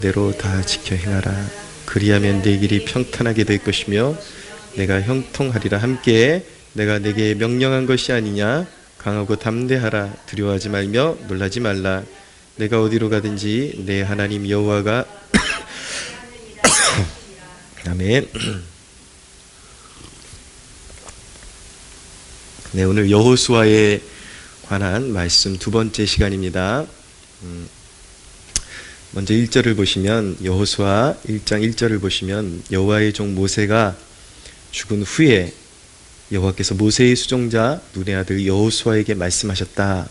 대로 다 지켜 행하라. 그리하면 내 길이 평탄하게 될 것이며 내가 형통하리라. 함께 내가 내게 명령한 것이 아니냐. 강하고 담대하라. 두려워하지 말며 놀라지 말라. 내가 어디로 가든지 내 하나님 여호와가 아멘. 네, 오늘 여호수아에 관한 말씀 두 번째 시간입니다. 먼저 1절을 보시면, 여호수아 1장 1절을 보시면 여호와의 종 모세가 죽은 후에 여호와께서 모세의 수종자 눈의 아들 여호수아에게 말씀하셨다,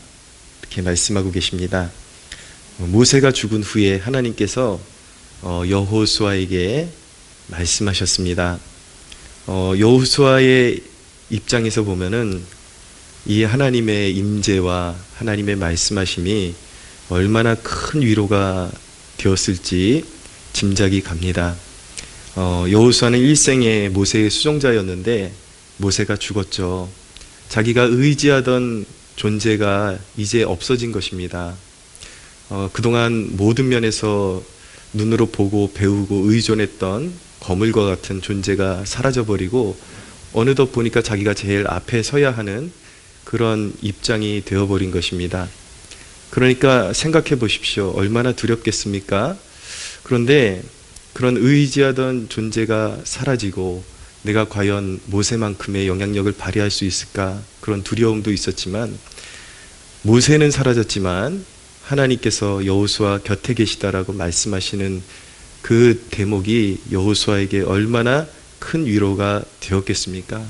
이렇게 말씀하고 계십니다. 모세가 죽은 후에 하나님께서 여호수아에게 말씀하셨습니다. 여호수아의 입장에서 보면은 이 하나님의 임재와 하나님의 말씀하심이 얼마나 큰 위로가 되었을지 짐작이 갑니다. 여호수아는 일생에 모세의 수종자였는데 모세가 죽었죠. 자기가 의지하던 존재가 이제 없어진 것입니다. 그동안 모든 면에서 눈으로 보고 배우고 의존했던 거물과 같은 존재가 사라져버리고 어느덧 보니까 자기가 제일 앞에 서야 하는 그런 입장이 되어버린 것입니다. 그러니까 생각해 보십시오. 얼마나 두렵겠습니까? 그런데 그런 의지하던 존재가 사라지고 내가 과연 모세만큼의 영향력을 발휘할 수 있을까? 그런 두려움도 있었지만, 모세는 사라졌지만 하나님께서 여호수아 곁에 계시다라고 말씀하시는 그 대목이 여호수아에게 얼마나 큰 위로가 되었겠습니까?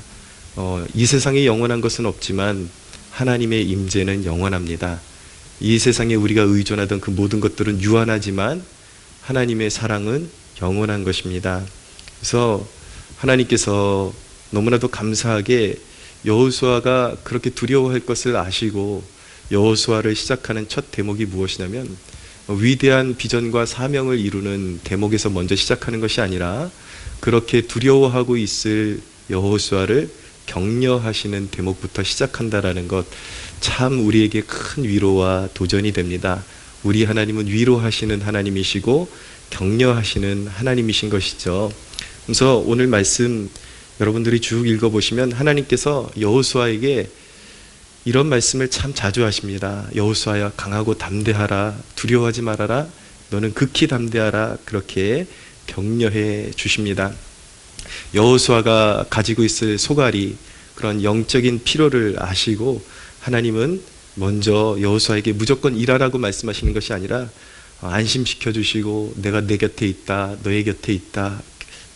이 세상에 영원한 것은 없지만 하나님의 임재는 영원합니다. 이 세상에 우리가 의존하던 그 모든 것들은 유한하지만 하나님의 사랑은 영원한 것입니다. 그래서 하나님께서 너무나도 감사하게 여호수아가 그렇게 두려워할 것을 아시고 여호수아를 시작하는 첫 대목이 무엇이냐면, 위대한 비전과 사명을 이루는 대목에서 먼저 시작하는 것이 아니라 그렇게 두려워하고 있을 여호수아를 격려하시는 대목부터 시작한다라는 것, 참 우리에게 큰 위로와 도전이 됩니다. 우리 하나님은 위로하시는 하나님이시고 격려하시는 하나님이신 것이죠. 그래서 오늘 말씀 여러분들이 쭉 읽어보시면 하나님께서 여호수아에게 이런 말씀을 참 자주 하십니다. 여호수아야, 강하고 담대하라. 두려워하지 말아라. 너는 극히 담대하라. 그렇게 격려해 주십니다. 여호수아가 가지고 있을 소갈이, 그런 영적인 필요를 아시고 하나님은 먼저 여호수아에게 무조건 일하라고 말씀하시는 것이 아니라 안심시켜 주시고, 내가 내 곁에 있다, 너의 곁에 있다,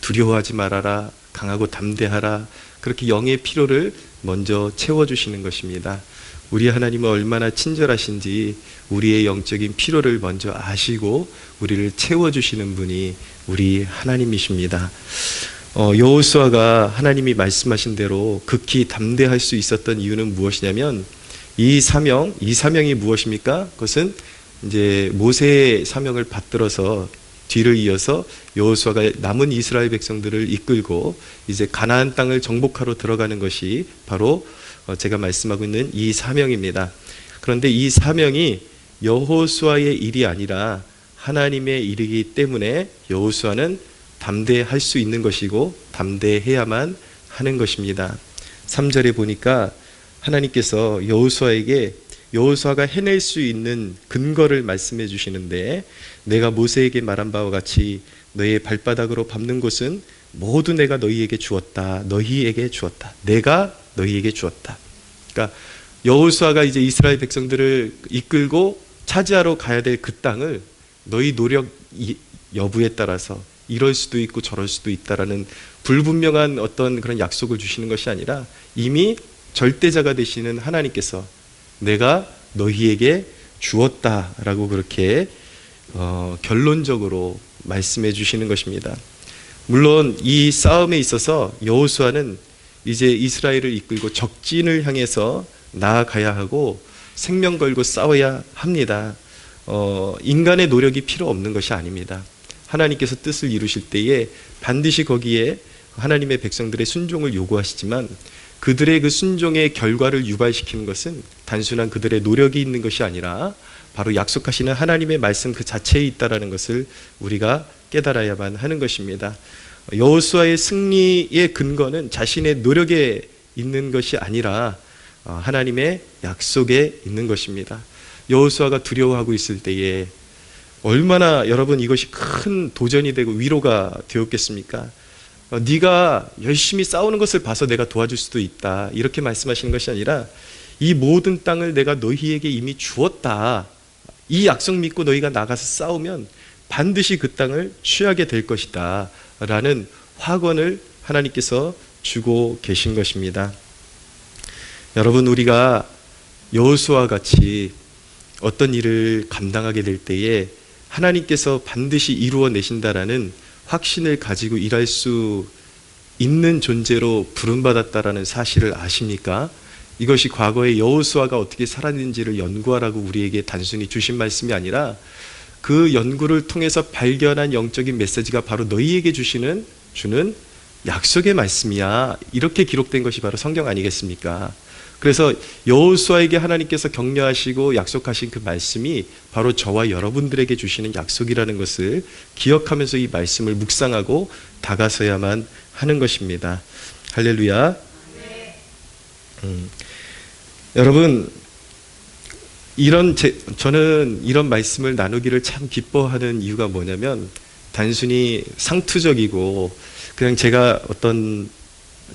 두려워하지 말아라, 강하고 담대하라, 그렇게 영의 필요를 먼저 채워주시는 것입니다. 우리 하나님은 얼마나 친절하신지 우리의 영적인 필요를 먼저 아시고 우리를 채워주시는 분이 우리 하나님이십니다. 여호수아가 하나님이 말씀하신 대로 극히 담대할 수 있었던 이유는 무엇이냐면, 이 사명이 무엇입니까? 그것은 이제 모세의 사명을 받들어서 뒤를 이어서 여호수아가 남은 이스라엘 백성들을 이끌고 이제 가나안 땅을 정복하러 들어가는 것이 바로 제가 말씀하고 있는 이 사명입니다. 그런데 이 사명이 여호수아의 일이 아니라 하나님의 일이기 때문에 여호수아는 담대할 수 있는 것이고 담대해야만 하는 것입니다. 3절에 보니까 하나님께서 여호수아가 해낼 수 있는 근거를 말씀해 주시는데, 내가 모세에게 말한 바와 같이 너의 발바닥으로 밟는 곳은 모두 내가 너희에게 주었다. 내가 너희에게 주었다. 그러니까 여호수아가 이제 이스라엘 백성들을 이끌고 차지하러 가야 될 그 땅을 너희 노력 여부에 따라서 이럴 수도 있고 저럴 수도 있다라는 불분명한 어떤 그런 약속을 주시는 것이 아니라, 이미 절대자가 되시는 하나님께서 내가 너희에게 주었다라고 그렇게 결론적으로 말씀해 주시는 것입니다. 물론 이 싸움에 있어서 여호수아는 이제 이스라엘을 이끌고 적진을 향해서 나아가야 하고 생명 걸고 싸워야 합니다. 인간의 노력이 필요 없는 것이 아닙니다. 하나님께서 뜻을 이루실 때에 반드시 거기에 하나님의 백성들의 순종을 요구하시지만, 그들의 그 순종의 결과를 유발시키는 것은 단순한 그들의 노력이 있는 것이 아니라 바로 약속하시는 하나님의 말씀 그 자체에 있다라는 것을 우리가 깨달아야만 하는 것입니다. 여호수아의 승리의 근거는 자신의 노력에 있는 것이 아니라 하나님의 약속에 있는 것입니다. 여호수아가 두려워하고 있을 때에 얼마나 여러분 이것이 큰 도전이 되고 위로가 되었겠습니까? 네가 열심히 싸우는 것을 봐서 내가 도와줄 수도 있다, 이렇게 말씀하시는 것이 아니라 이 모든 땅을 내가 너희에게 이미 주었다, 이 약속 믿고 너희가 나가서 싸우면 반드시 그 땅을 취하게 될 것이다 라는 확언을 하나님께서 주고 계신 것입니다. 여러분, 우리가 여호수아와 같이 어떤 일을 감당하게 될 때에 하나님께서 반드시 이루어내신다라는 확신을 가지고 일할 수 있는 존재로 부름받았다라는 사실을 아십니까? 이것이 과거에 여호수아가 어떻게 살았는지를 연구하라고 우리에게 단순히 주신 말씀이 아니라 그 연구를 통해서 발견한 영적인 메시지가 바로 너희에게 주는 약속의 말씀이야, 이렇게 기록된 것이 바로 성경 아니겠습니까? 그래서 여호수아에게 하나님께서 격려하시고 약속하신 그 말씀이 바로 저와 여러분들에게 주시는 약속이라는 것을 기억하면서 이 말씀을 묵상하고 다가서야만 하는 것입니다. 할렐루야. 여러분, 저는 이런 말씀을 나누기를 참 기뻐하는 이유가 뭐냐면, 단순히 상투적이고 그냥 제가 어떤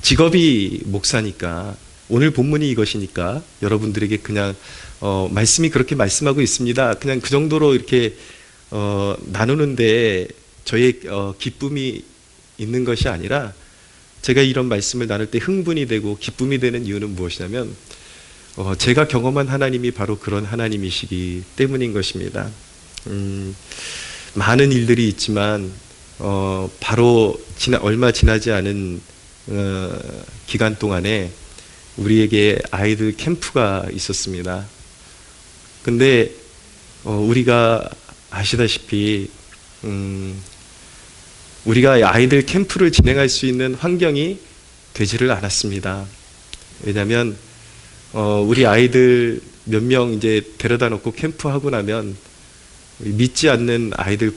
직업이 목사니까, 오늘 본문이 이것이니까 여러분들에게 그냥 말씀이 그렇게 말씀하고 있습니다, 그냥 그 정도로 이렇게 나누는데 저의 기쁨이 있는 것이 아니라, 제가 이런 말씀을 나눌 때 흥분이 되고 기쁨이 되는 이유는 무엇이냐면, 제가 경험한 하나님이 바로 그런 하나님이시기 때문인 것입니다. 많은 일들이 있지만 바로 얼마 지나지 않은 기간 동안에 우리에게 아이들 캠프가 있었습니다. 근데 우리가 아시다시피 우리가 아이들 캠프를 진행할 수 있는 환경이 되지를 않았습니다. 왜냐하면 우리 아이들 몇 명 이제 데려다 놓고 캠프하고 나면 믿지 않는 아이들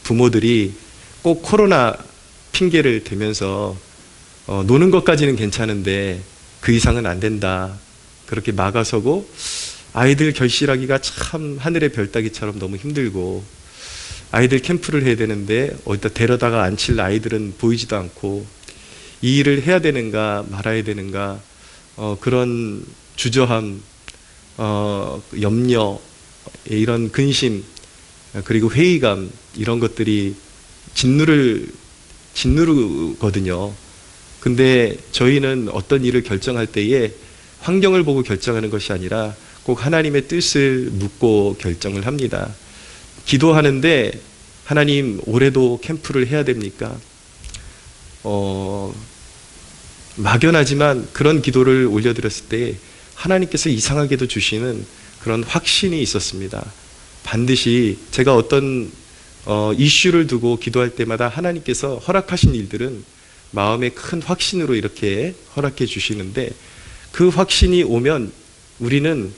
부모들이 꼭 코로나 핑계를 대면서 노는 것까지는 괜찮은데 그 이상은 안 된다, 그렇게 막아서고, 아이들 결실하기가 참 하늘의 별 따기처럼 너무 힘들고, 아이들 캠프를 해야 되는데 어디다 데려다가 앉힐 아이들은 보이지도 않고, 이 일을 해야 되는가 말아야 되는가, 그런 주저함, 염려, 이런 근심, 그리고 회의감, 이런 것들이 짓누르거든요. 근데 저희는 어떤 일을 결정할 때에 환경을 보고 결정하는 것이 아니라 꼭 하나님의 뜻을 묻고 결정을 합니다. 기도하는데, 하나님 올해도 캠프를 해야 됩니까? 막연하지만 그런 기도를 올려드렸을 때 하나님께서 이상하게도 주시는 그런 확신이 있었습니다. 반드시 제가 어떤 이슈를 두고 기도할 때마다 하나님께서 허락하신 일들은 마음의 큰 확신으로 이렇게 허락해 주시는데, 그 확신이 오면 우리는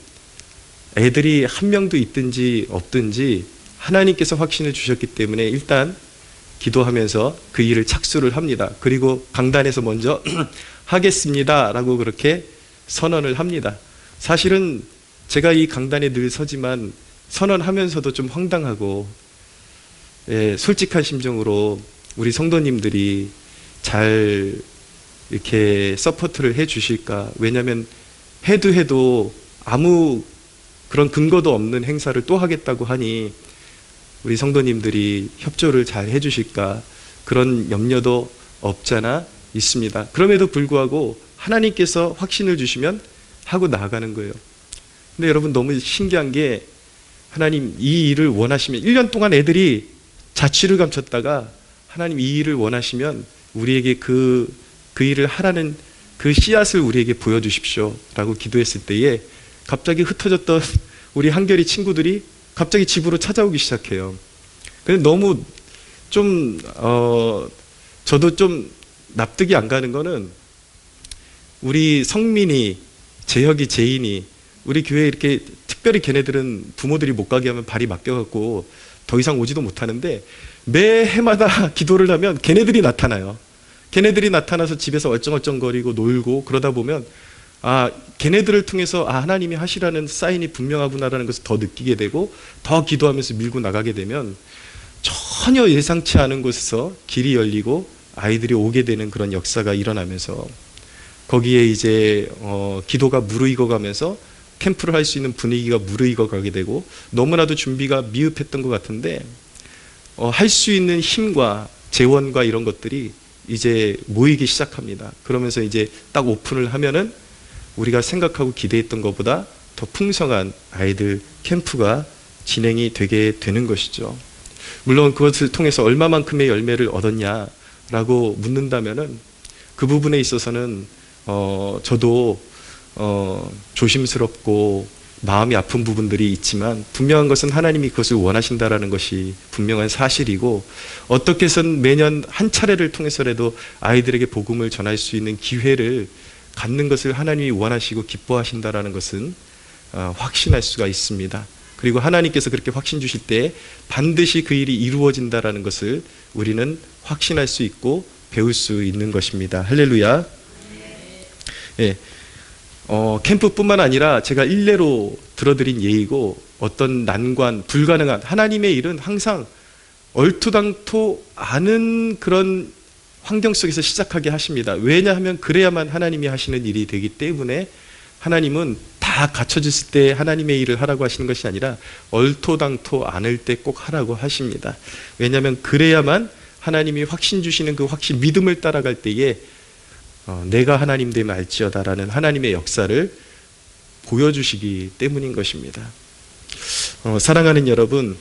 애들이 한 명도 있든지 없든지 하나님께서 확신을 주셨기 때문에 일단 기도하면서 그 일을 착수를 합니다. 그리고 강단에서 먼저 하겠습니다 라고 그렇게 선언을 합니다. 사실은 제가 이 강단에 늘 서지만 선언하면서도 좀 황당하고, 솔직한 심정으로 우리 성도님들이 잘 이렇게 서포트를 해 주실까, 왜냐하면 해도 아무 그런 근거도 없는 행사를 또 하겠다고 하니 우리 성도님들이 협조를 잘 해 주실까, 그런 염려도 없잖아 있습니다. 그럼에도 불구하고 하나님께서 확신을 주시면 하고 나아가는 거예요. 근데 여러분, 너무 신기한 게, 하나님 이 일을 원하시면 1년 동안 애들이 자취를 감췄다가 하나님 이 일을 원하시면 우리에게 그 일을 하라는 그 씨앗을 우리에게 보여주십시오 라고 기도했을 때에 갑자기 흩어졌던 우리 한결이 친구들이 갑자기 집으로 찾아오기 시작해요. 근데 너무 저도 좀 납득이 안 가는 거는, 우리 성민이, 재혁이, 재인이 우리 교회에 이렇게 특별히 걔네들은 부모들이 못 가게 하면 발이 맡겨갖고 더 이상 오지도 못하는데, 매 해마다 기도를 하면 걔네들이 나타나요. 걔네들이 나타나서 집에서 얼쩡얼쩡거리고 놀고 그러다 보면, 걔네들을 통해서 하나님이 하시라는 사인이 분명하구나라는 것을 더 느끼게 되고, 더 기도하면서 밀고 나가게 되면 전혀 예상치 않은 곳에서 길이 열리고 아이들이 오게 되는 그런 역사가 일어나면서, 거기에 이제 기도가 무르익어 가면서 캠프를 할 수 있는 분위기가 무르익어 가게 되고, 너무나도 준비가 미흡했던 것 같은데 할 수 있는 힘과 재원과 이런 것들이 이제 모이기 시작합니다. 그러면서 이제 딱 오픈을 하면은 우리가 생각하고 기대했던 것보다 더 풍성한 아이들 캠프가 진행이 되게 되는 것이죠. 물론 그것을 통해서 얼마만큼의 열매를 얻었냐라고 묻는다면은, 그 부분에 있어서는 저도 조심스럽고 마음이 아픈 부분들이 있지만, 분명한 것은 하나님이 그것을 원하신다라는 것이 분명한 사실이고, 어떻게 해서는 매년 한 차례를 통해서라도 아이들에게 복음을 전할 수 있는 기회를 갖는 것을 하나님이 원하시고 기뻐하신다라는 것은 확신할 수가 있습니다. 그리고 하나님께서 그렇게 확신 주실 때 반드시 그 일이 이루어진다라는 것을 우리는 확신할 수 있고 배울 수 있는 것입니다. 할렐루야. 예. 캠프뿐만 아니라 제가 일례로 들어드린 예이고, 어떤 난관, 불가능한 하나님의 일은 항상 얼토당토 않은 그런 환경 속에서 시작하게 하십니다. 왜냐하면 그래야만 하나님이 하시는 일이 되기 때문에, 하나님은 다 갖춰졌을 때 하나님의 일을 하라고 하시는 것이 아니라 얼토당토 않을 때 꼭 하라고 하십니다. 왜냐하면 그래야만 하나님이 확신 주시는 그 확신, 믿음을 따라갈 때에 내가 하나님 됨을 알지어다라는 하나님의 역사를 보여주시기 때문인 것입니다. 사랑하는 여러분,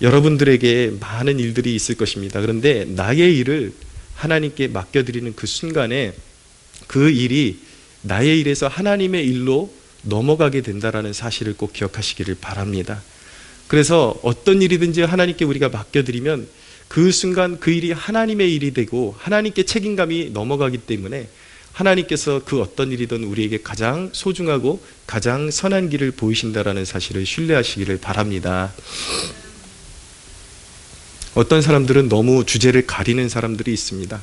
여러분들에게 많은 일들이 있을 것입니다. 그런데 나의 일을 하나님께 맡겨드리는 그 순간에 그 일이 나의 일에서 하나님의 일로 넘어가게 된다라는 사실을 꼭 기억하시기를 바랍니다. 그래서 어떤 일이든지 하나님께 우리가 맡겨드리면 그 순간 그 일이 하나님의 일이 되고 하나님께 책임감이 넘어가기 때문에, 하나님께서 그 어떤 일이든 우리에게 가장 소중하고 가장 선한 길을 보이신다라는 사실을 신뢰하시기를 바랍니다. 어떤 사람들은 너무 주제를 가리는 사람들이 있습니다.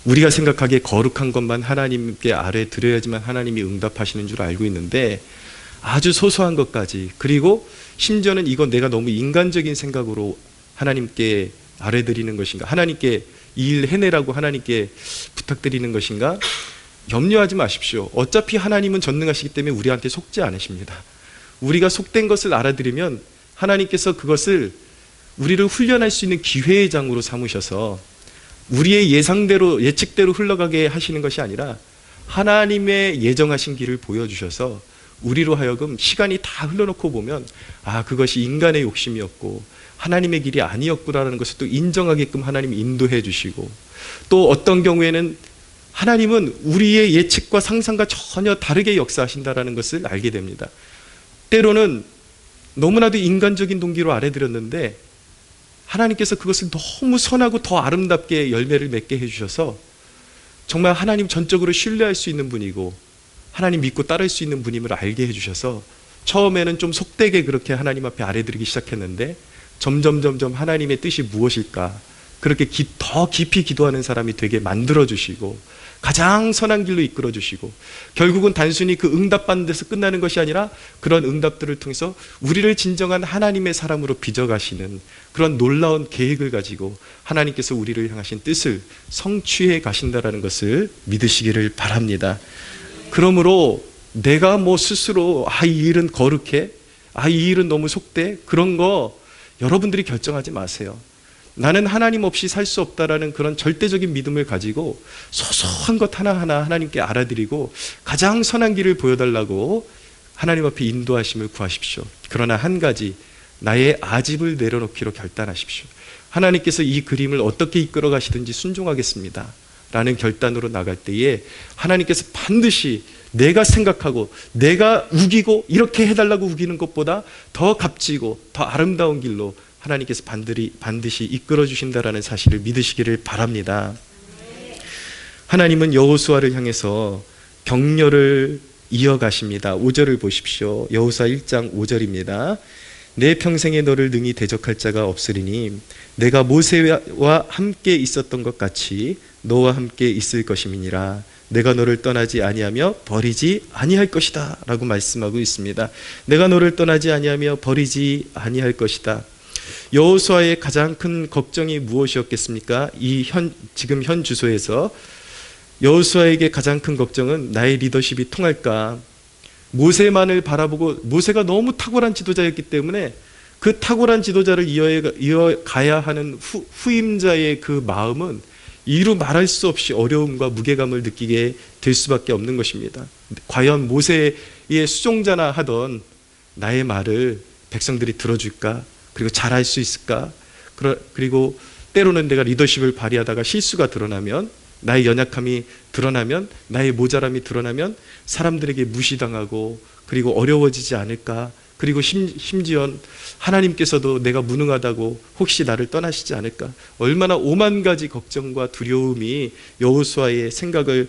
우리가 생각하기에 거룩한 것만 하나님께 아뢰 드려야지만 하나님이 응답하시는 줄 알고 있는데, 아주 소소한 것까지, 그리고 심지어는 이건 내가 너무 인간적인 생각으로 하나님께 아뢰 드리는 것인가, 하나님께 이 일 해내라고 하나님께 부탁드리는 것인가, 염려하지 마십시오. 어차피 하나님은 전능하시기 때문에 우리한테 속지 않으십니다. 우리가 속된 것을 알아들으면 하나님께서 그것을 우리를 훈련할 수 있는 기회의 장으로 삼으셔서 우리의 예상대로, 예측대로 흘러가게 하시는 것이 아니라 하나님의 예정하신 길을 보여주셔서 우리로 하여금 시간이 다 흘러놓고 보면, 그것이 인간의 욕심이었고 하나님의 길이 아니었구나라는 것을 또 인정하게끔 하나님이 인도해 주시고, 또 어떤 경우에는 하나님은 우리의 예측과 상상과 전혀 다르게 역사하신다라는 것을 알게 됩니다. 때로는 너무나도 인간적인 동기로 아뢰드렸는데 하나님께서 그것을 너무 선하고 더 아름답게 열매를 맺게 해주셔서 정말 하나님 전적으로 신뢰할 수 있는 분이고 하나님 믿고 따를 수 있는 분임을 알게 해주셔서, 처음에는 좀 속되게 그렇게 하나님 앞에 아뢰드리기 시작했는데 점점 하나님의 뜻이 무엇일까, 그렇게 더 깊이 기도하는 사람이 되게 만들어주시고 가장 선한 길로 이끌어주시고, 결국은 단순히 그 응답받는 데서 끝나는 것이 아니라 그런 응답들을 통해서 우리를 진정한 하나님의 사람으로 빚어가시는 그런 놀라운 계획을 가지고 하나님께서 우리를 향하신 뜻을 성취해 가신다라는 것을 믿으시기를 바랍니다. 그러므로 내가 스스로 이 일은 거룩해, 이 일은 너무 속돼, 그런 거 여러분들이 결정하지 마세요. 나는 하나님 없이 살 수 없다라는 그런 절대적인 믿음을 가지고 소소한 것 하나하나 하나님께 알아드리고 가장 선한 길을 보여달라고 하나님 앞에 인도하심을 구하십시오. 그러나 한 가지, 나의 아집을 내려놓기로 결단하십시오. 하나님께서 이 그림을 어떻게 이끌어 가시든지 순종하겠습니다 라는 결단으로 나갈 때에 하나님께서 반드시 내가 생각하고 내가 우기고 이렇게 해달라고 우기는 것보다 더 값지고 더 아름다운 길로 하나님께서 반드시 이끌어 주신다라는 사실을 믿으시기를 바랍니다. 하나님은 여호수아를 향해서 격려를 이어가십니다. 5절을 보십시오. 여호수아 1장 5절입니다. 내 평생에 너를 능히 대적할 자가 없으리니 내가 모세와 함께 있었던 것 같이 너와 함께 있을 것임이니라. 내가 너를 떠나지 아니하며 버리지 아니할 것이다 라고 말씀하고 있습니다. 내가 너를 떠나지 아니하며 버리지 아니할 것이다. 여호수아의 가장 큰 걱정이 무엇이었겠습니까? 지금 현 주소에서 여호수아에게 가장 큰 걱정은 나의 리더십이 통할까? 모세만을 바라보고, 모세가 너무 탁월한 지도자였기 때문에 그 탁월한 지도자를 이어가야 하는 후임자의 그 마음은 이루 말할 수 없이 어려움과 무게감을 느끼게 될 수밖에 없는 것입니다. 과연 모세의 수종자나 하던 나의 말을 백성들이 들어줄까? 그리고 잘할 수 있을까? 그리고 때로는 내가 리더십을 발휘하다가 실수가 드러나면, 나의 연약함이 드러나면, 나의 모자람이 드러나면 사람들에게 무시당하고 그리고 어려워지지 않을까? 그리고 심지어 하나님께서도 내가 무능하다고 혹시 나를 떠나시지 않을까? 얼마나 오만 가지 걱정과 두려움이 여호수아의 생각을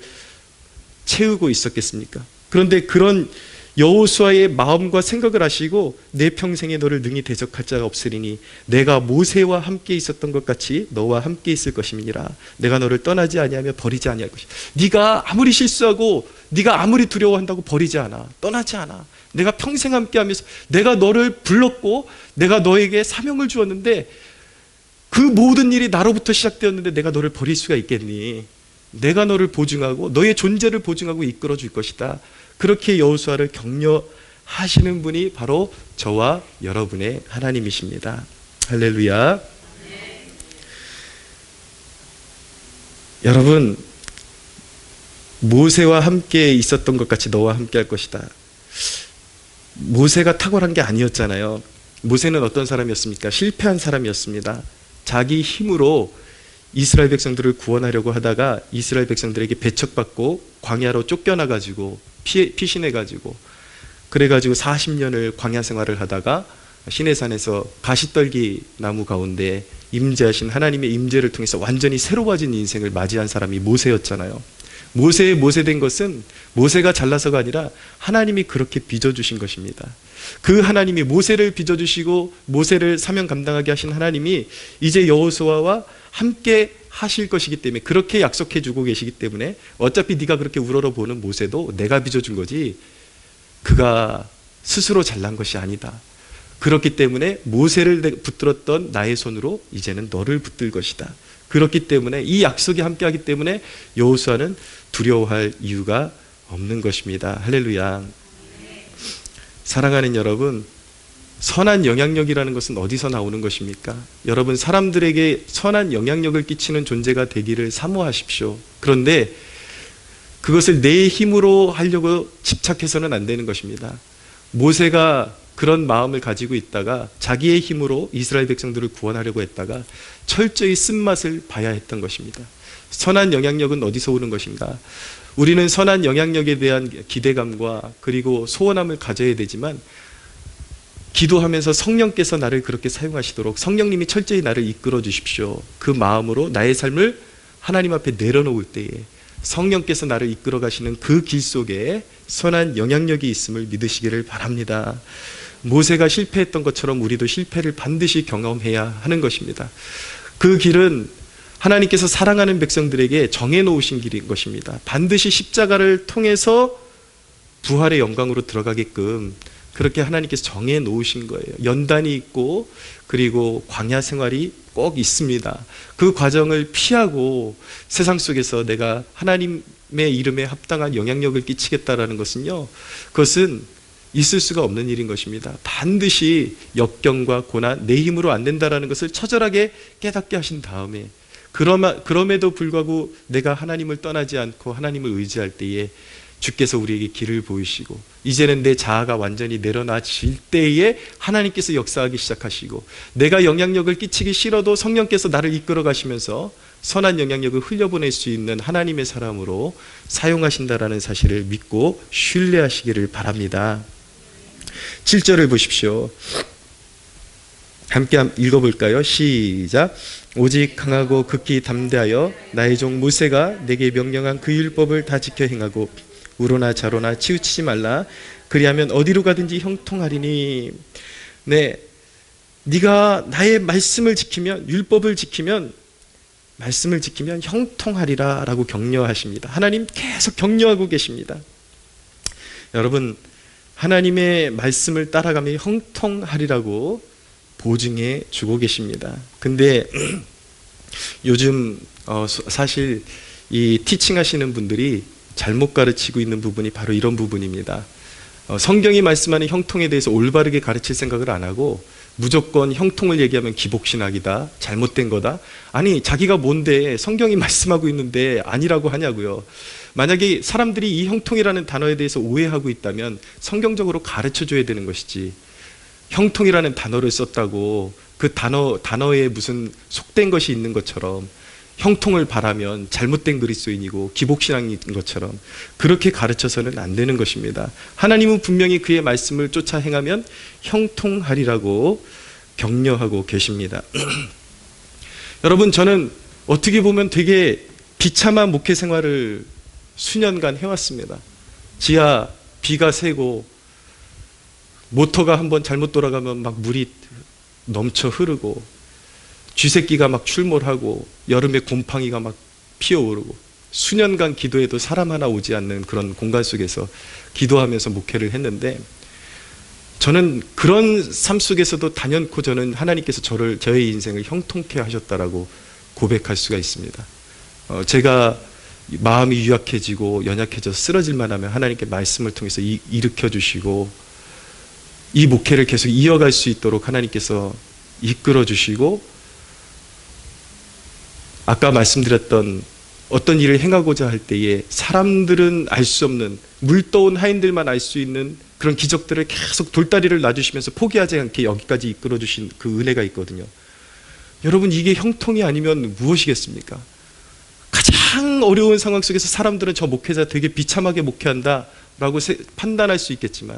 채우고 있었겠습니까? 그런데 그런 여호수아의 마음과 생각을 하시고 내 평생에 너를 능히 대적할 자가 없으리니 내가 모세와 함께 있었던 것 같이 너와 함께 있을 것임이니라. 내가 너를 떠나지 아니하며 버리지 아니할 것이다. 네가 아무리 실수하고 네가 아무리 두려워한다고 버리지 않아. 떠나지 않아. 내가 평생 함께하면서 내가 너를 불렀고 내가 너에게 사명을 주었는데 그 모든 일이 나로부터 시작되었는데 내가 너를 버릴 수가 있겠니? 내가 너를 보증하고 너의 존재를 보증하고 이끌어 줄 것이다. 그렇게 여호수아를 격려하시는 분이 바로 저와 여러분의 하나님이십니다. 할렐루야. 여러분, 모세와 함께 있었던 것 같이 너와 함께 할 것이다. 모세가 탁월한 게 아니었잖아요. 모세는 어떤 사람이었습니까? 실패한 사람이었습니다. 자기 힘으로 이스라엘 백성들을 구원하려고 하다가 이스라엘 백성들에게 배척받고 광야로 쫓겨나가지고 피신해가지고 그래가지고 40년을 광야 생활을 하다가 시내산에서 가시떨기 나무 가운데 임재하신 하나님의 임재를 통해서 완전히 새로워진 인생을 맞이한 사람이 모세였잖아요. 모세의 모세된 것은 모세가 잘나서가 아니라 하나님이 그렇게 빚어주신 것입니다. 그 하나님이 모세를 빚어주시고 모세를 사명 감당하게 하신 하나님이 이제 여호수아와 함께 하실 것이기 때문에 그렇게 약속해 주고 계시기 때문에 어차피 네가 그렇게 우러러보는 모세도 내가 빚어준 거지 그가 스스로 잘난 것이 아니다. 그렇기 때문에 모세를 붙들었던 나의 손으로 이제는 너를 붙들 것이다. 그렇기 때문에 이 약속이 함께하기 때문에 여호수아는 두려워할 이유가 없는 것입니다. 할렐루야. 사랑하는 여러분, 선한 영향력이라는 것은 어디서 나오는 것입니까? 여러분, 사람들에게 선한 영향력을 끼치는 존재가 되기를 사모하십시오. 그런데 그것을 내 힘으로 하려고 집착해서는 안 되는 것입니다. 모세가 그런 마음을 가지고 있다가 자기의 힘으로 이스라엘 백성들을 구원하려고 했다가 철저히 쓴맛을 봐야 했던 것입니다. 선한 영향력은 어디서 오는 것인가? 우리는 선한 영향력에 대한 기대감과 그리고 소원함을 가져야 되지만 기도하면서 성령께서 나를 그렇게 사용하시도록 성령님이 철저히 나를 이끌어 주십시오. 그 마음으로 나의 삶을 하나님 앞에 내려놓을 때에 성령께서 나를 이끌어 가시는 그 길 속에 선한 영향력이 있음을 믿으시기를 바랍니다. 모세가 실패했던 것처럼 우리도 실패를 반드시 경험해야 하는 것입니다. 그 길은 하나님께서 사랑하는 백성들에게 정해놓으신 길인 것입니다. 반드시 십자가를 통해서 부활의 영광으로 들어가게끔 그렇게 하나님께서 정해놓으신 거예요. 연단이 있고 그리고 광야 생활이 꼭 있습니다. 그 과정을 피하고 세상 속에서 내가 하나님의 이름에 합당한 영향력을 끼치겠다라는 것은요, 그것은 있을 수가 없는 일인 것입니다. 반드시 역경과 고난, 내 힘으로 안 된다라는 것을 처절하게 깨닫게 하신 다음에 그럼에도 불구하고 내가 하나님을 떠나지 않고 하나님을 의지할 때에 주께서 우리에게 길을 보이시고 이제는 내 자아가 완전히 내려놔질 때에 하나님께서 역사하기 시작하시고 내가 영향력을 끼치기 싫어도 성령께서 나를 이끌어 가시면서 선한 영향력을 흘려보낼 수 있는 하나님의 사람으로 사용하신다라는 사실을 믿고 신뢰하시기를 바랍니다. 7절을 보십시오. 함께 읽어볼까요? 시작. 오직 강하고 극히 담대하여 나의 종 모세가 내게 명령한 그 율법을 다 지켜 행하고 우로나 좌로나 치우치지 말라. 그리하면 어디로 가든지 형통하리니. 네, 네가 나의 말씀을 지키면, 율법을 지키면, 말씀을 지키면 형통하리라 라고 격려하십니다. 하나님 계속 격려하고 계십니다. 여러분, 하나님의 말씀을 따라가면 형통하리라고 보증해 주고 계십니다. 근데 요즘 사실 이 티칭 하시는 분들이 잘못 가르치고 있는 부분이 바로 이런 부분입니다. 성경이 말씀하는 형통에 대해서 올바르게 가르칠 생각을 안 하고 무조건 형통을 얘기하면 기복신학이다, 잘못된 거다. 아니, 자기가 뭔데 성경이 말씀하고 있는데 아니라고 하냐고요. 만약에 사람들이 이 형통이라는 단어에 대해서 오해하고 있다면 성경적으로 가르쳐줘야 되는 것이지, 형통이라는 단어를 썼다고 그 단어에 무슨 속된 것이 있는 것처럼, 형통을 바라면 잘못된 그리스도인이고 기복신앙인 것처럼 그렇게 가르쳐서는 안 되는 것입니다. 하나님은 분명히 그의 말씀을 쫓아 행하면 형통하리라고 격려하고 계십니다. 여러분, 저는 어떻게 보면 되게 비참한 목회 생활을 수년간 해왔습니다. 지하 비가 새고 모터가 한번 잘못 돌아가면 막 물이 넘쳐 흐르고, 쥐새끼가 막 출몰하고, 여름에 곰팡이가 막 피어오르고, 수년간 기도해도 사람 하나 오지 않는 그런 공간 속에서 기도하면서 목회를 했는데, 저는 그런 삶 속에서도 단연코 저는 하나님께서 저의 인생을 형통케 하셨다라고 고백할 수가 있습니다. 제가 마음이 유약해지고 연약해져서 쓰러질만 하면 하나님께 말씀을 통해서 일으켜 주시고, 이 목회를 계속 이어갈 수 있도록 하나님께서 이끌어 주시고, 아까 말씀드렸던 어떤 일을 행하고자 할 때에 사람들은 알 수 없는, 물떠온 하인들만 알 수 있는 그런 기적들을 계속 돌다리를 놔주시면서 포기하지 않게 여기까지 이끌어 주신 그 은혜가 있거든요. 여러분, 이게 형통이 아니면 무엇이겠습니까? 가장 어려운 상황 속에서 사람들은 저 목회자 되게 비참하게 목회한다 라고 판단할 수 있겠지만,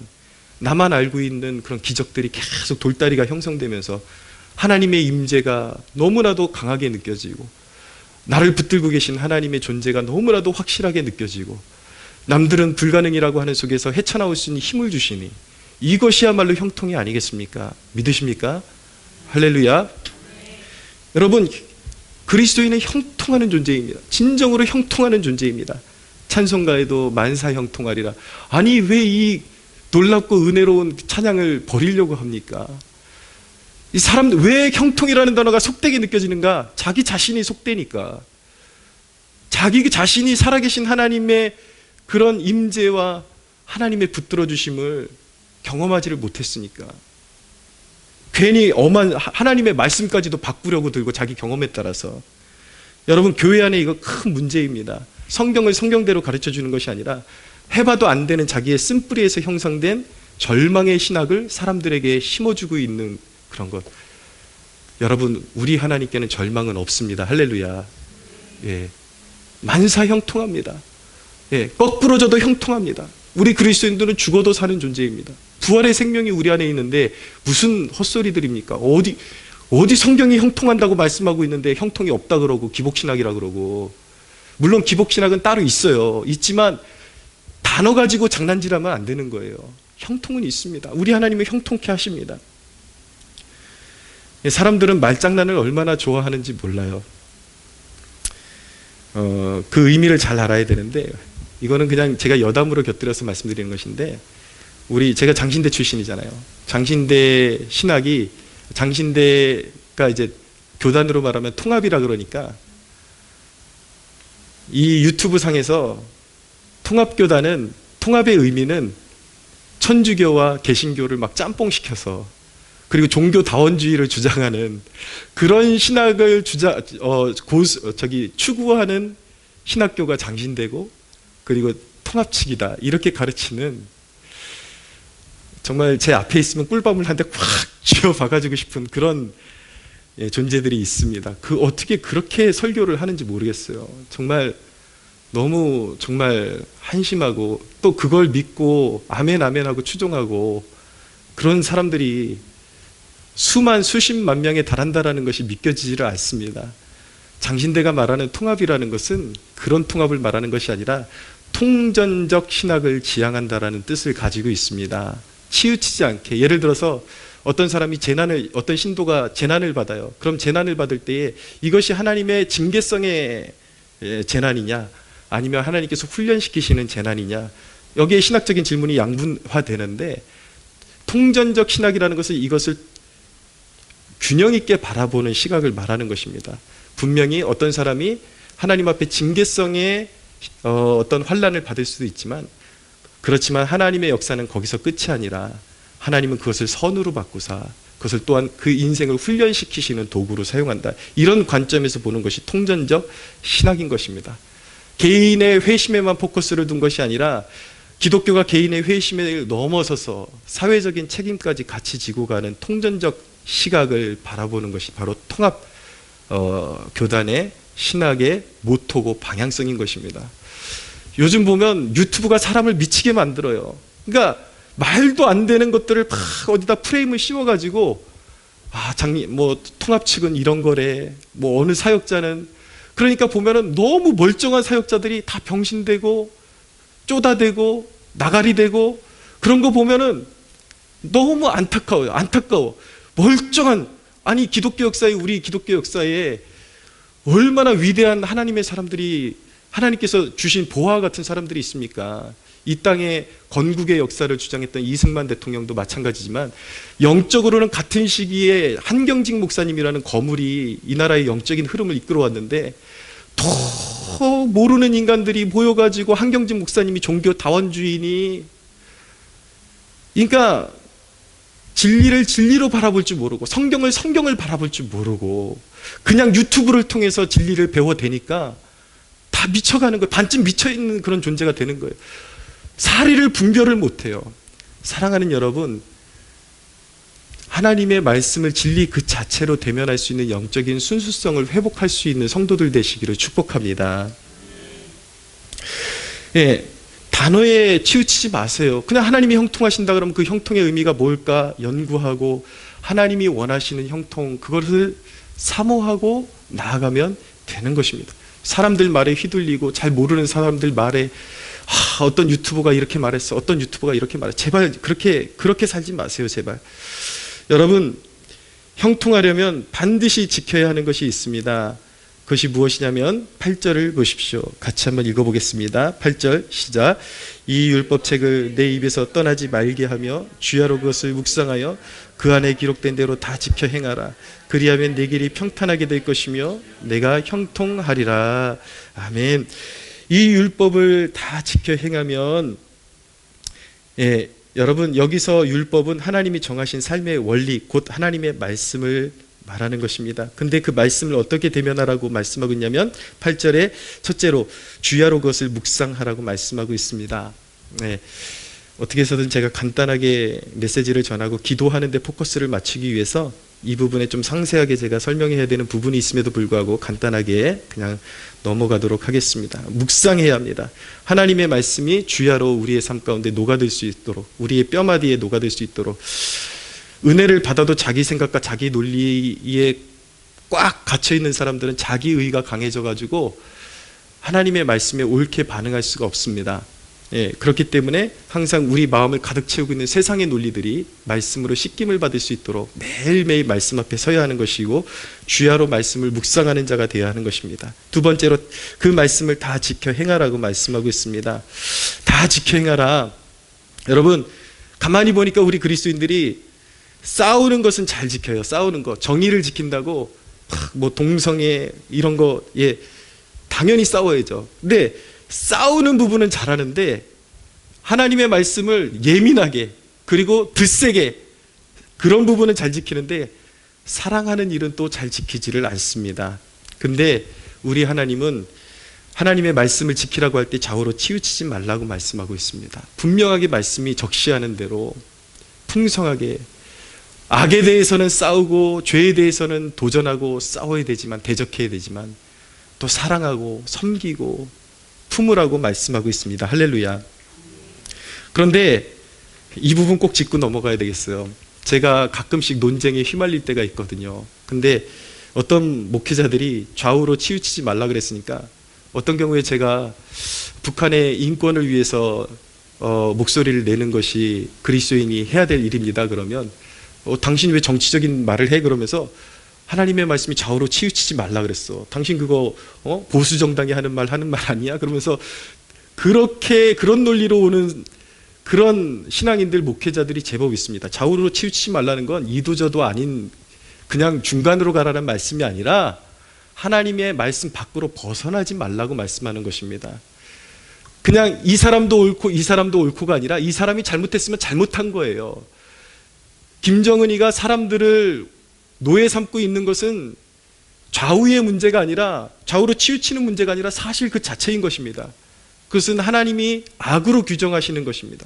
나만 알고 있는 그런 기적들이 계속 돌다리가 형성되면서 하나님의 임재가 너무나도 강하게 느껴지고, 나를 붙들고 계신 하나님의 존재가 너무나도 확실하게 느껴지고, 남들은 불가능이라고 하는 속에서 헤쳐나올 수 있는 힘을 주시니, 이것이야말로 형통이 아니겠습니까? 믿으십니까? 할렐루야. 여러분, 그리스도인은 형통하는 존재입니다. 진정으로 형통하는 존재입니다. 찬송가에도 만사 형통하리라. 아니, 왜 이 놀랍고 은혜로운 찬양을 버리려고 합니까? 이 사람들, 왜 형통이라는 단어가 속되게 느껴지는가? 자기 자신이 속되니까. 자기 자신이 살아계신 하나님의 그런 임재와 하나님의 붙들어 주심을 경험하지를 못했으니까. 괜히 엄한 하나님의 말씀까지도 바꾸려고 들고, 자기 경험에 따라서. 여러분, 교회 안에 이거 큰 문제입니다. 성경을 성경대로 가르쳐 주는 것이 아니라 해봐도 안 되는 자기의 쓴뿌리에서 형성된 절망의 신학을 사람들에게 심어주고 있는 그런 것. 여러분, 우리 하나님께는 절망은 없습니다. 할렐루야. 예, 만사 형통합니다. 예, 거꾸로져도 형통합니다. 우리 그리스도인들은 죽어도 사는 존재입니다. 부활의 생명이 우리 안에 있는데 무슨 헛소리들입니까? 어디 성경이 형통한다고 말씀하고 있는데 형통이 없다 그러고 기복신학이라 그러고. 물론 기복신학은 따로 있어요. 있지만 단어 가지고 장난질하면 안 되는 거예요. 형통은 있습니다. 우리 하나님은 형통케 하십니다. 사람들은 말장난을 얼마나 좋아하는지 몰라요. 그 의미를 잘 알아야 되는데, 이거는 그냥 제가 여담으로 곁들여서 말씀드리는 것인데, 제가 장신대 출신이잖아요. 장신대 신학이, 장신대가 이제 교단으로 말하면 통합이라 그러니까, 이 유튜브 상에서 통합의 의미는 천주교와 개신교를 막 짬뽕시켜서, 그리고 종교다원주의를 주장하는 그런 신학을 추구하는 신학교가 장신대고, 그리고 통합측이다, 이렇게 가르치는, 정말 제 앞에 있으면 꿀밤을 한 대 꽉 쥐어박아주고 싶은 그런 존재들이 있습니다. 어떻게 그렇게 설교를 하는지 모르겠어요. 정말 너무 정말 한심하고, 또 그걸 믿고 아멘 아멘 하고 추종하고, 그런 사람들이 수십만 명에 달한다라는 것이 믿겨지지를 않습니다. 장신대가 말하는 통합이라는 것은 그런 통합을 말하는 것이 아니라 통전적 신학을 지향한다라는 뜻을 가지고 있습니다. 치우치지 않게. 예를 들어서 어떤 사람이 어떤 신도가 재난을 받아요. 그럼 재난을 받을 때에 이것이 하나님의 징계성의 재난이냐, 아니면 하나님께서 훈련시키시는 재난이냐, 여기에 신학적인 질문이 양분화되는데, 통전적 신학이라는 것은 이것을 균형 있게 바라보는 시각을 말하는 것입니다. 분명히 어떤 사람이 하나님 앞에 징계성의 어떤 환난을 받을 수도 있지만, 그렇지만 하나님의 역사는 거기서 끝이 아니라 하나님은 그것을 선으로 바꾸사 그것을 또한 그 인생을 훈련시키시는 도구로 사용한다. 이런 관점에서 보는 것이 통전적 신학인 것입니다. 개인의 회심에만 포커스를 둔 것이 아니라 기독교가 개인의 회심을 넘어서서 사회적인 책임까지 같이 지고 가는 통전적 시각을 바라보는 것이 바로 통합 교단의 신학의 모토고 방향성인 것입니다. 요즘 보면 유튜브가 사람을 미치게 만들어요. 그러니까 말도 안 되는 것들을 막 어디다 프레임을 씌워가지고, 통합 측은 이런 거래, 어느 사역자는, 그러니까 보면은 너무 멀쩡한 사역자들이 다 병신되고 쪼다대고 나가리되고, 그런 거 보면은 너무 안타까워요. 안타까워. 멀쩡한, 우리 기독교 역사에 얼마나 위대한 하나님의 사람들이, 하나님께서 주신 보화 같은 사람들이 있습니까? 이 땅의 건국의 역사를 주장했던 이승만 대통령도 마찬가지지만, 영적으로는 같은 시기에 한경직 목사님이라는 거물이 이 나라의 영적인 흐름을 이끌어왔는데, 더 모르는 인간들이 모여가지고 한경직 목사님이 종교 다원주의니, 그러니까 진리를 진리로 바라볼 줄 모르고 성경을 성경을 바라볼 줄 모르고 그냥 유튜브를 통해서 진리를 배워대니까 다 미쳐가는 거예요. 반쯤 미쳐있는 그런 존재가 되는 거예요. 사리를 분별을 못해요. 사랑하는 여러분, 하나님의 말씀을 진리 그 자체로 대면할 수 있는 영적인 순수성을 회복할 수 있는 성도들 되시기를 축복합니다. 단어에 치우치지 마세요. 그냥 하나님이 형통하신다 그러면 그 형통의 의미가 뭘까 연구하고, 하나님이 원하시는 형통, 그것을 사모하고 나아가면 되는 것입니다. 사람들 말에 휘둘리고 잘 모르는 사람들 말에 어떤 유튜버가 이렇게 말했어, 어떤 유튜버가 이렇게 말했어, 제발 그렇게 살지 마세요. 제발. 여러분, 형통하려면 반드시 지켜야 하는 것이 있습니다. 그것이 무엇이냐면 8절을 보십시오. 같이 한번 읽어보겠습니다. 8절 시작. 이 율법책을 내 입에서 떠나지 말게 하며 주야로 그것을 묵상하여 그 안에 기록된 대로 다 지켜 행하라. 그리하면 내 길이 평탄하게 될 것이며 내가 형통하리라. 아멘. 이 율법을 다 지켜 행하면, 여러분, 여기서 율법은 하나님이 정하신 삶의 원리, 곧 하나님의 말씀을 말하는 것입니다. 근데 그 말씀을 어떻게 대면하라고 말씀하고 있냐면 8절에 첫째로 주야로 그것을 묵상하라고 말씀하고 있습니다. 어떻게 해서든 제가 간단하게 메시지를 전하고 기도하는 데 포커스를 맞추기 위해서 이 부분에 좀 상세하게 제가 설명해야 되는 부분이 있음에도 불구하고 간단하게 그냥 넘어가도록 하겠습니다. 묵상해야 합니다. 하나님의 말씀이 주야로 우리의 삶 가운데 녹아들 수 있도록, 우리의 뼈마디에 녹아들 수 있도록. 은혜를 받아도 자기 생각과 자기 논리에 꽉 갇혀있는 사람들은 자기의가 강해져가지고 하나님의 말씀에 옳게 반응할 수가 없습니다. 그렇기 때문에 항상 우리 마음을 가득 채우고 있는 세상의 논리들이 말씀으로 씻김을 받을 수 있도록 매일매일 말씀 앞에 서야 하는 것이고, 주야로 말씀을 묵상하는 자가 되어야 하는 것입니다. 두 번째로 그 말씀을 다 지켜 행하라고 말씀하고 있습니다. 다 지켜 행하라. 여러분, 가만히 보니까 우리 그리스도인들이 싸우는 것은 잘 지켜요. 싸우는 거, 정의를 지킨다고 동성애 이런 거, 당연히 싸워야죠. 근데 싸우는 부분은 잘하는데 하나님의 말씀을 예민하게, 그리고 드세게, 그런 부분은 잘 지키는데 사랑하는 일은 또 잘 지키지를 않습니다. 근데 우리 하나님은 하나님의 말씀을 지키라고 할 때 좌우로 치우치지 말라고 말씀하고 있습니다. 분명하게 말씀이 적시하는 대로 풍성하게, 악에 대해서는 싸우고 죄에 대해서는 도전하고 싸워야 되지만, 대적해야 되지만, 또 사랑하고 섬기고 품으라고 말씀하고 있습니다. 할렐루야. 그런데 이 부분 꼭 짚고 넘어가야 되겠어요. 제가 가끔씩 논쟁에 휘말릴 때가 있거든요. 근데 어떤 목회자들이 좌우로 치우치지 말라 그랬으니까 어떤 경우에 제가 북한의 인권을 위해서 목소리를 내는 것이 그리스도인이 해야 될 일입니다. 그러면 당신 왜 정치적인 말을 해? 그러면서 하나님의 말씀이 좌우로 치우치지 말라 그랬어. 당신 그거 보수 정당이 하는 말 아니야? 그러면서 그런 논리로 오는 그런 신앙인들 목회자들이 제법 있습니다. 좌우로 치우치지 말라는 건 이도저도 아닌 그냥 중간으로 가라는 말씀이 아니라 하나님의 말씀 밖으로 벗어나지 말라고 말씀하는 것입니다. 그냥 이 사람도 옳고가 아니라 이 사람이 잘못했으면 잘못한 거예요. 김정은이가 사람들을 노예 삼고 있는 것은 좌우의 문제가 아니라, 좌우로 치우치는 문제가 아니라 사실 그 자체인 것입니다. 그것은 하나님이 악으로 규정하시는 것입니다.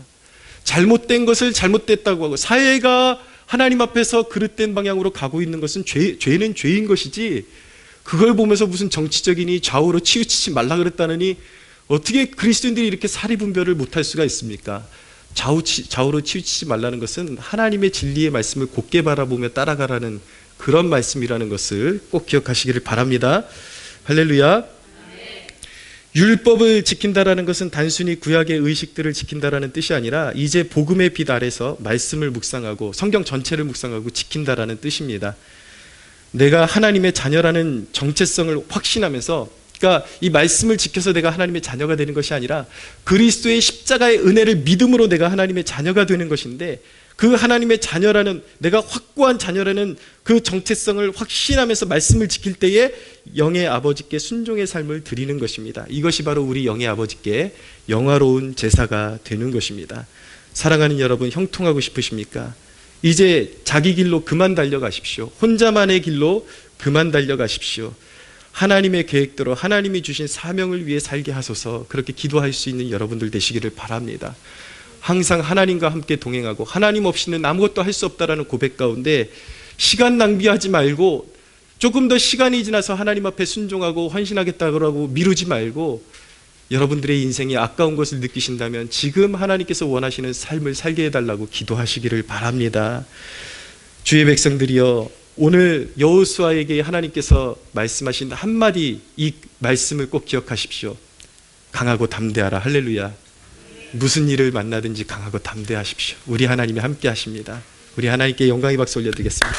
잘못된 것을 잘못됐다고 하고, 사회가 하나님 앞에서 그릇된 방향으로 가고 있는 것은 죄는 죄인 것이지, 그걸 보면서 무슨 정치적이니 좌우로 치우치지 말라 그랬다느니 어떻게 그리스도인들이 이렇게 사리분별을 못할 수가 있습니까? 좌우로 치우치지 말라는 것은 하나님의 진리의 말씀을 곧게 바라보며 따라가라는 그런 말씀이라는 것을 꼭 기억하시기를 바랍니다. 할렐루야. 율법을 지킨다라는 것은 단순히 구약의 의식들을 지킨다라는 뜻이 아니라 이제 복음의 빛 아래서 말씀을 묵상하고 성경 전체를 묵상하고 지킨다라는 뜻입니다. 내가 하나님의 자녀라는 정체성을 확신하면서, 그러니까 이 말씀을 지켜서 내가 하나님의 자녀가 되는 것이 아니라 그리스도의 십자가의 은혜를 믿음으로 내가 하나님의 자녀가 되는 것인데, 그 하나님의 자녀라는, 내가 확고한 자녀라는 그 정체성을 확신하면서 말씀을 지킬 때에 영의 아버지께 순종의 삶을 드리는 것입니다. 이것이 바로 우리 영의 아버지께 영화로운 제사가 되는 것입니다. 사랑하는 여러분, 형통하고 싶으십니까? 이제 자기 길로 그만 달려가십시오. 혼자만의 길로 그만 달려가십시오. 하나님의 계획대로 하나님이 주신 사명을 위해 살게 하소서, 그렇게 기도할 수 있는 여러분들 되시기를 바랍니다. 항상 하나님과 함께 동행하고 하나님 없이는 아무것도 할 수 없다라는 고백 가운데 시간 낭비하지 말고, 조금 더 시간이 지나서 하나님 앞에 순종하고 헌신하겠다고 미루지 말고, 여러분들의 인생이 아까운 것을 느끼신다면 지금 하나님께서 원하시는 삶을 살게 해달라고 기도하시기를 바랍니다. 주의 백성들이여, 오늘 여호수아에게 하나님께서 말씀하신 한마디, 이 말씀을 꼭 기억하십시오. 강하고 담대하라. 할렐루야. 무슨 일을 만나든지 강하고 담대하십시오. 우리 하나님이 함께 하십니다. 우리 하나님께 영광의 박수 올려드리겠습니다.